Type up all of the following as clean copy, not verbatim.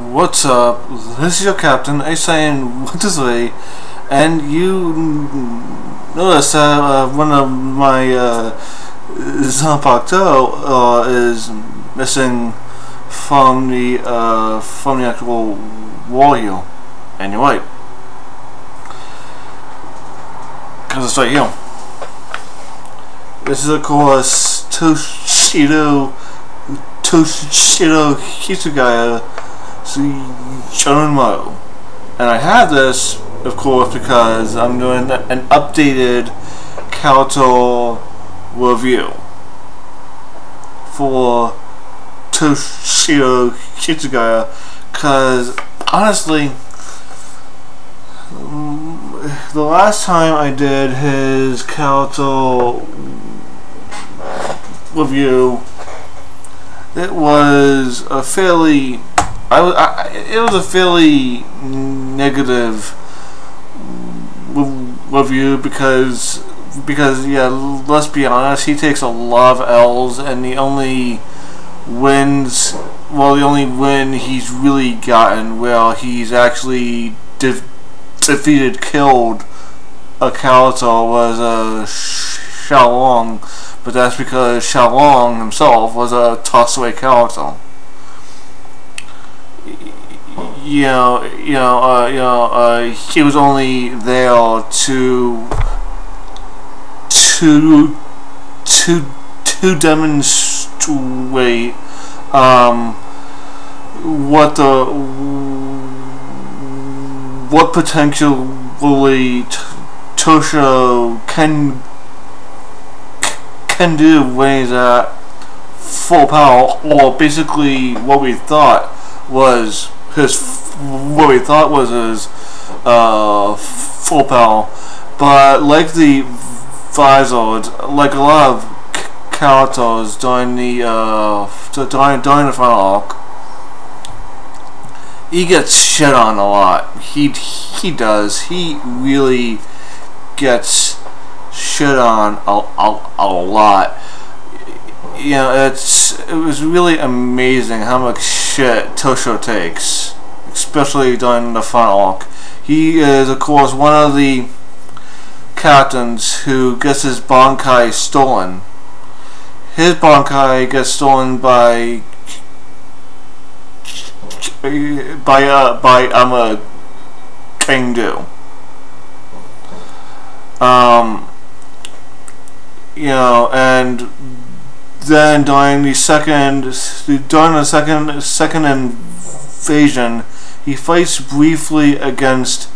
What's up? This is your captain, saying what to say, and you notice that one of my Zanpakuto is missing from the actual wall here, and you're right, because it's right here. This is of course Toshiro Hitsugaya Shonen, and I have this, of course, because I'm doing an updated character review for Toshiro Hitsugaya, because honestly, the last time I did his character review, it was a fairly negative review because yeah, let's be honest, he takes a lot of L's, and the only win he's really gotten, well, he's actually killed a character, was Xiaolong, but that's because Xiaolong himself was a toss-away character. He was only there to demonstrate what potentially Toshiro can do when he's at full power, or basically what we thought was his full power. But like the Vizard, like a lot of characters during the final arc, he gets shit on a lot. He does. He really gets shit on a lot. You know, it was really amazing how much shit Toshiro takes, especially during the final arc. He is, of course, one of the captains who gets his Bankai stolen. His Bankai gets stolen by Kangdu. And then during the second invasion, he fights briefly against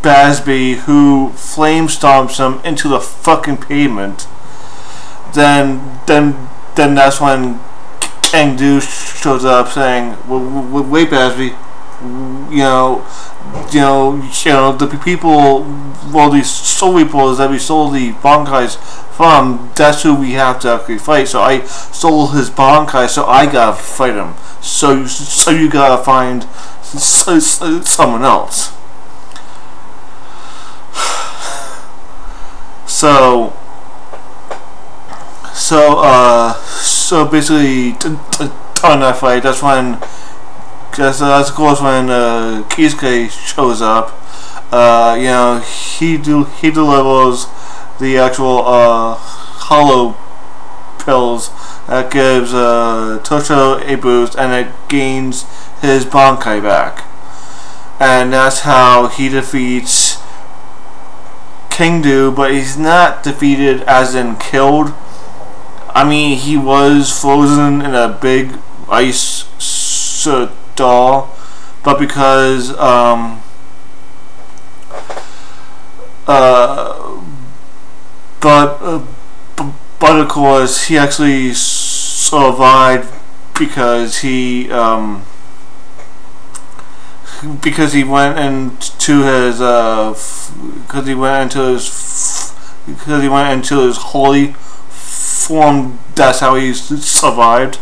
Basby, who flame stomps him into the fucking pavement. Then that's when Kangdu shows up saying, "Wait, Basby, the people, well, these soul reapers that we stole the Bankais from, that's who we have to actually fight. So I stole his Bankai, so I gotta fight him. So you gotta find someone else." So basically, during that fight, that's of course when Kisuke shows up. He delivers the actual hollow pills that gives Toshiro a boost, and it gains his Bankai back, and that's how he defeats Kangdu. But he's not defeated as in killed. I mean, he was frozen in a big ice doll, but because but of course he actually survived because he went into his holy form. That's how he survived.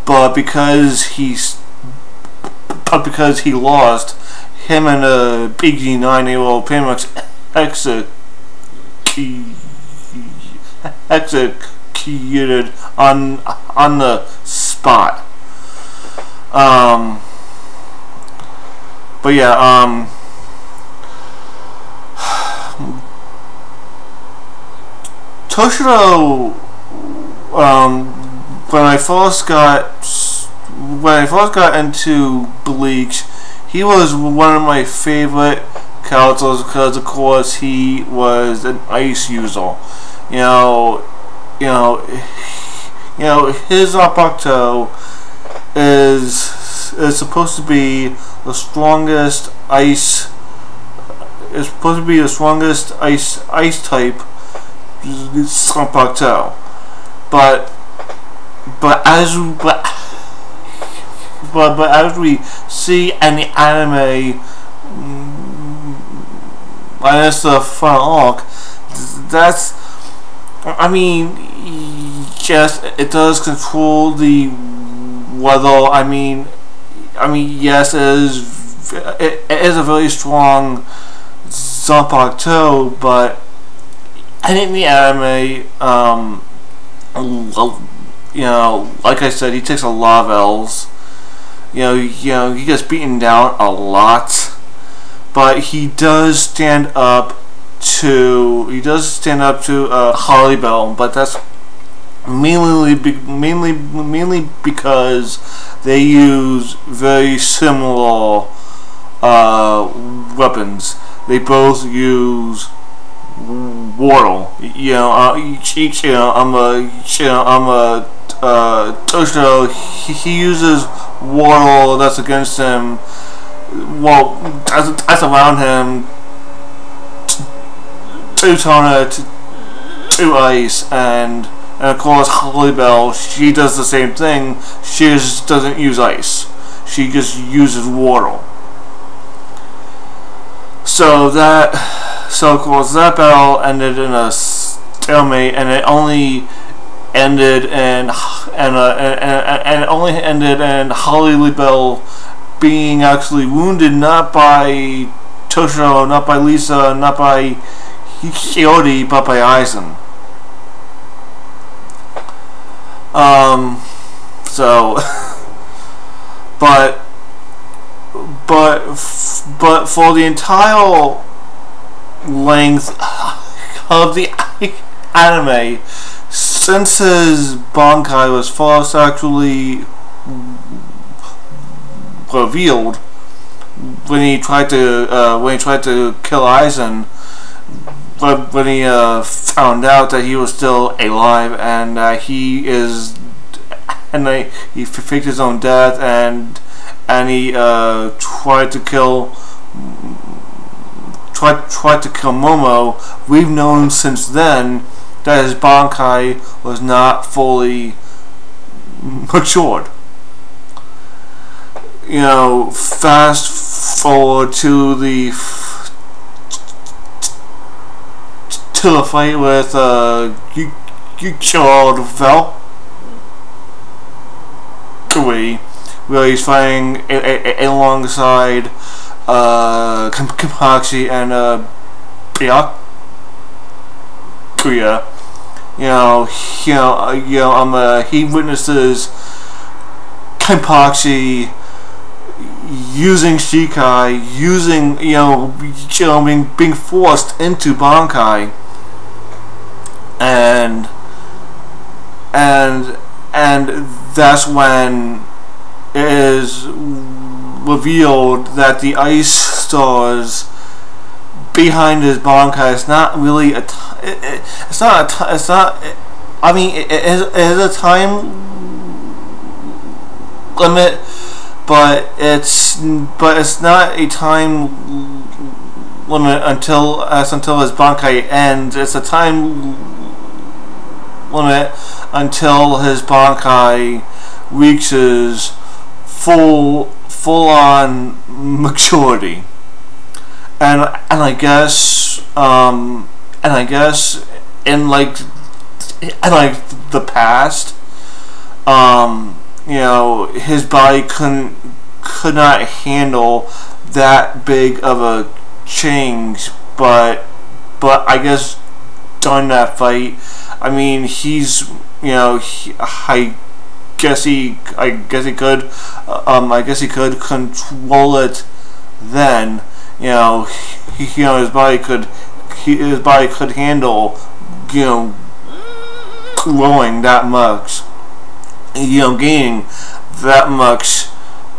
But because he lost, him and BG9, they were pretty much executed on the spot. But yeah, Toshiro, when I first got into Bleach, he was one of my favorite characters because, of course, he was an ice user. You know, his Apato is supposed to be the strongest ice. Is supposed to be the strongest ice type Apato, but as we see in the anime, minus the front arc, that's, I mean, yes, it does control the weather. I mean, yes, it is a very strong Zanpakuto, but in the anime, you know, like I said, he takes a lot of L's. You know, he gets beaten down a lot, but he does stand up to Holly Bell, but that's mainly because they use very similar weapons. They both use Wardle. Toshiro, he uses Wardle that's against him. Well, that's around him. To ice, and of course Holly Bell, she does the same thing. She just doesn't use ice. She just uses Wardle. So of course that battle ended in a stalemate, and it only ended in Holly Bell being actually wounded, not by Toshiro, not by Lisa, not by Hiyori, but by Aizen. But for the entire length of the anime, since his Bankai was first actually revealed, when he tried to kill Aizen, but when he found out that he was still alive, and he faked his own death, and he tried to kill Momo, we've known since then that his Bankai was not fully matured. You know, fast forward to the fight with Valkyrie, where he's fighting alongside Kenpachi and Byakuya. He witnesses Kenpachi using Shikai, being forced into Bankai, and that's when it is revealed that the ice stars behind his Bankai is not really it is a time limit, but it's not a time limit until his Bankai ends. It's a time limit until his Bankai reaches full-on maturity, and I guess in the past, his body could not handle that big of a change, but I guess during that fight, I mean, he's I guess he could control it then. You know, his body could handle, growing that much, gaining that much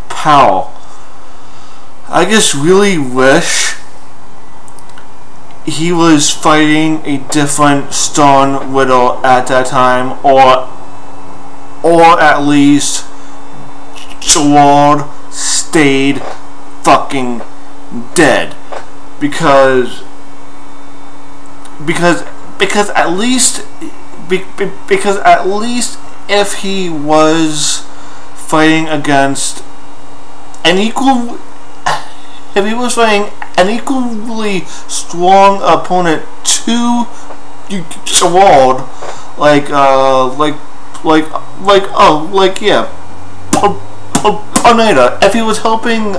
power. I just really wish he was fighting a different Stone Widow at that time, or at least Gerard stayed fucking dead, because at least if he was fighting against an equally strong opponent to Gerard, Oneida, if he was helping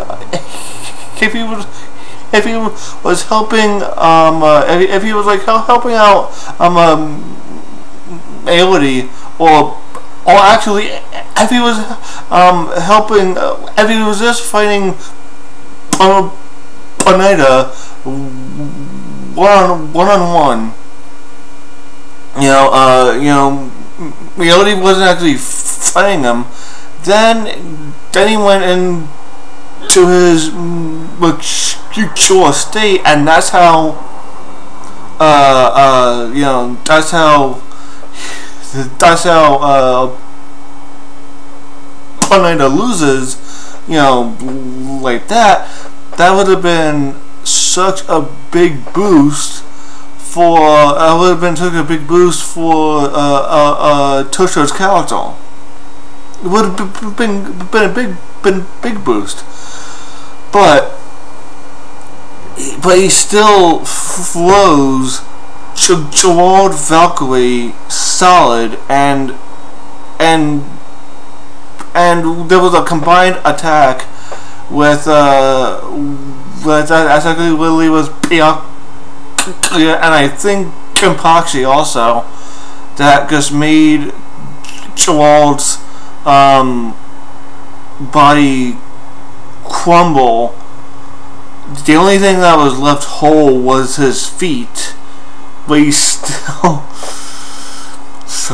helping out Aelity, or actually if he was just fighting Oneida one-on-one, Aelity wasn't actually fighting him, then he went into his mature state, and that's how Oneida loses, like that. That would have been such a big boost for Toshiro's character. It would have been a big boost, but he still throws Gerard Valkyrie solid, and there was a combined attack with exactly Lily was Pia, and I think Kenpachi also, that just made Gerard's body crumble. The only thing that was left whole was his feet, but he still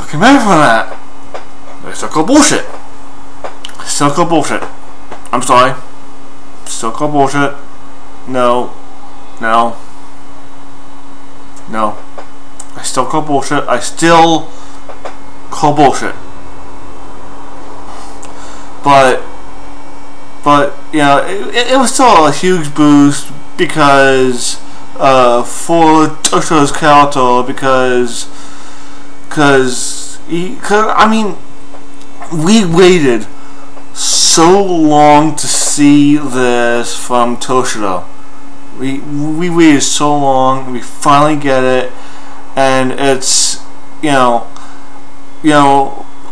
came back from that. It's still called bullshit. I'm sorry. Still called bullshit. No. I still call bullshit. But it was still a huge boost, because for Toshiro's character, because we waited so long to see this from Toshiro. We waited so long. We finally get it, and it's all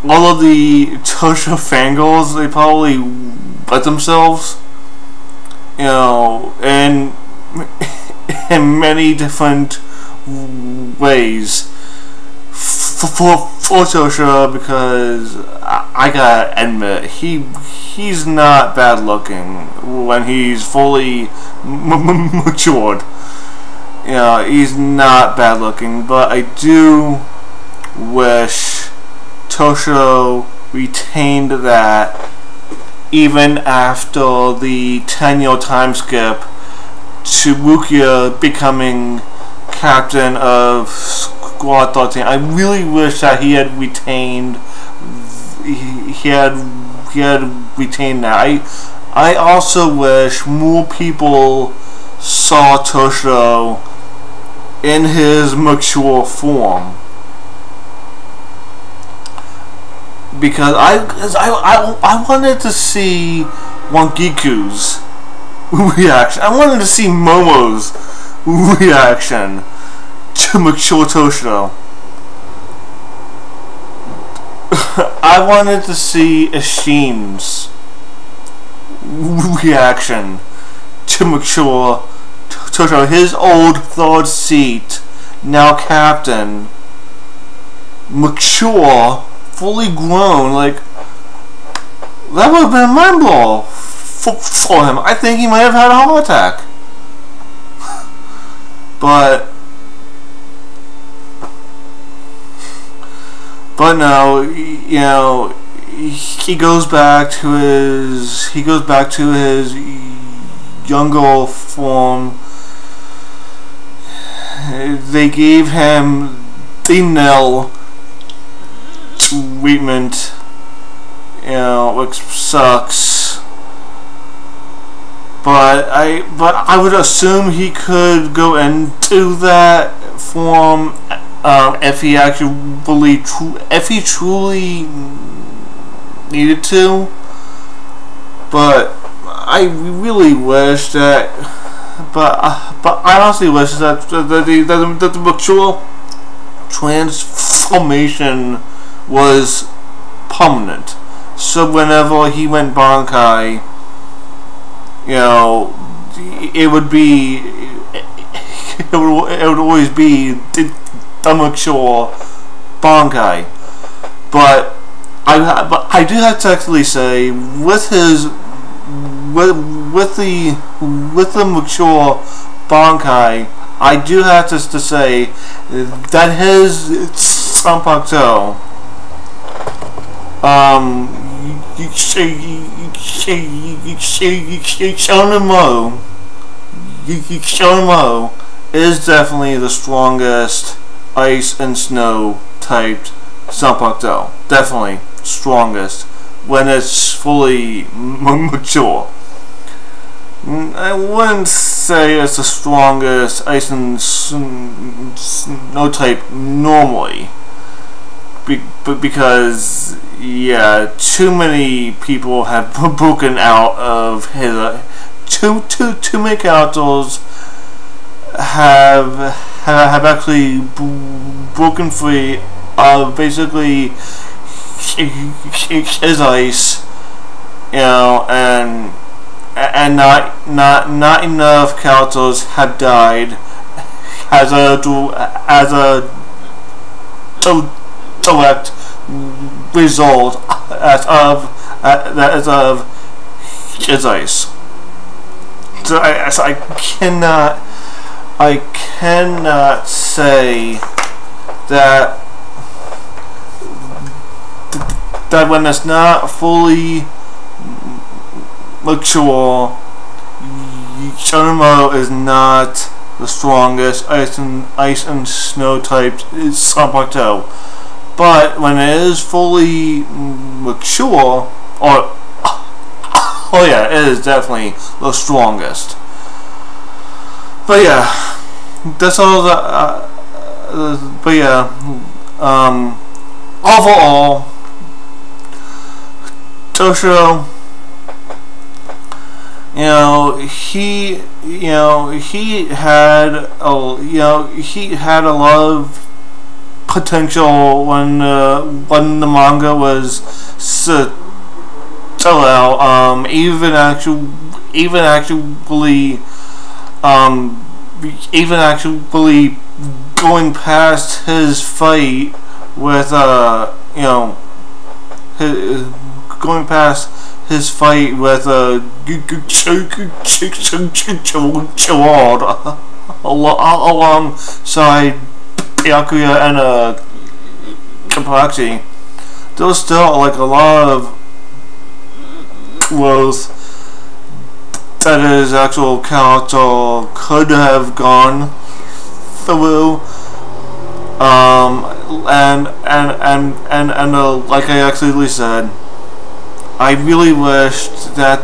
of the Toshiro fangirls, they probably wet themselves, in many different ways for Toshiro, because I gotta admit, he's not bad looking when he's fully matured. He's not bad looking, but I do wish Toshiro retained that even after the 10-year time skip to Rukia becoming captain of Squad 13. I really wish that he had retained that. I also wish more people saw Toshiro in his mature form, because I wanted to see Wangiku's reaction. I wanted to see Momo's reaction to mature Toshiro. I wanted to see Ishin's reaction to mature Toshiro. His old third seat, now captain, mature, fully grown, like that would have been a mind blow for him. I think he might have had a heart attack. But no, you know, he goes back to his younger form. They gave him the Nell treatment, you know, which sucks. But I would assume he could go into that form if he truly needed to. But I really wish that. But I honestly wish that the mature transformation was permanent. So whenever he went Bankai, you know, it would always be the mature Bankai. But I do have to actually say, with the mature Bankai, I do have to say that his Sanpakuto, Shonemo is definitely the strongest ice and snow typed Sanpakuto. Definitely strongest when it's fully mature. I wouldn't say it's the strongest ice and snow type normally, because yeah, too many people have broken out of his. Too many characters have actually broken free of basically his ice, you know, and not enough characters have died as a direct result as of his ice. So I cannot say that when it's not fully mature, Shonemo is not the strongest ice and snow type Sanpakuto. But when it is fully mature, oh yeah, it is definitely the strongest. But yeah, that's all. But yeah, overall, Toshiro, he had a lot of potential when the manga was still out. Even actually going past his fight with Chawad alongside Byakuya and Kapachi. There was still like a lot of growth that his actual character could have gone through. And like I actually said, I really wished that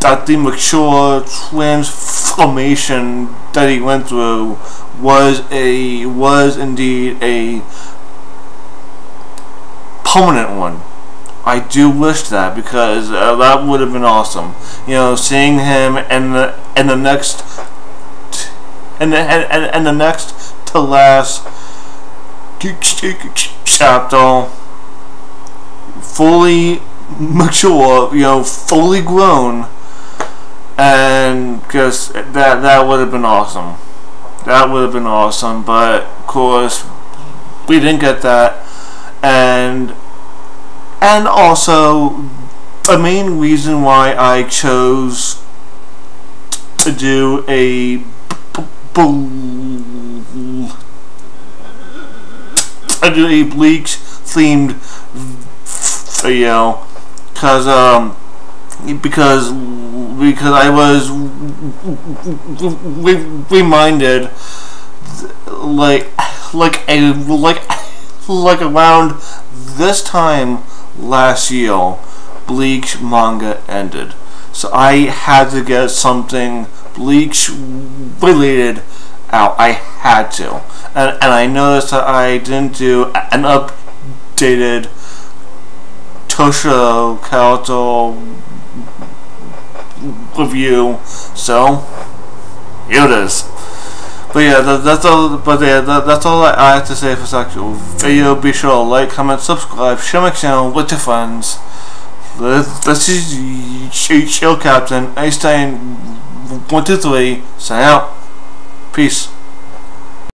the mature transformation that he went through was indeed a permanent one. I do wish that, because that would have been awesome. Seeing him in the next to last chapter, fully mature, fully grown, and because that would have been awesome. That would have been awesome, but of course we didn't get that, and also the main reason why I chose to do a Bleach themed video, because I was reminded, like around this time last year, Bleach manga ended, so I had to get something Bleach related out. I had to, and I noticed that I didn't do an updated Toshiro character review, so here it is. But yeah, that's all. But yeah, that's all I have to say for this actual video. Be sure to like, comment, subscribe, share my channel with your friends. This is Shield Captain Einstein 123 signing out. Peace.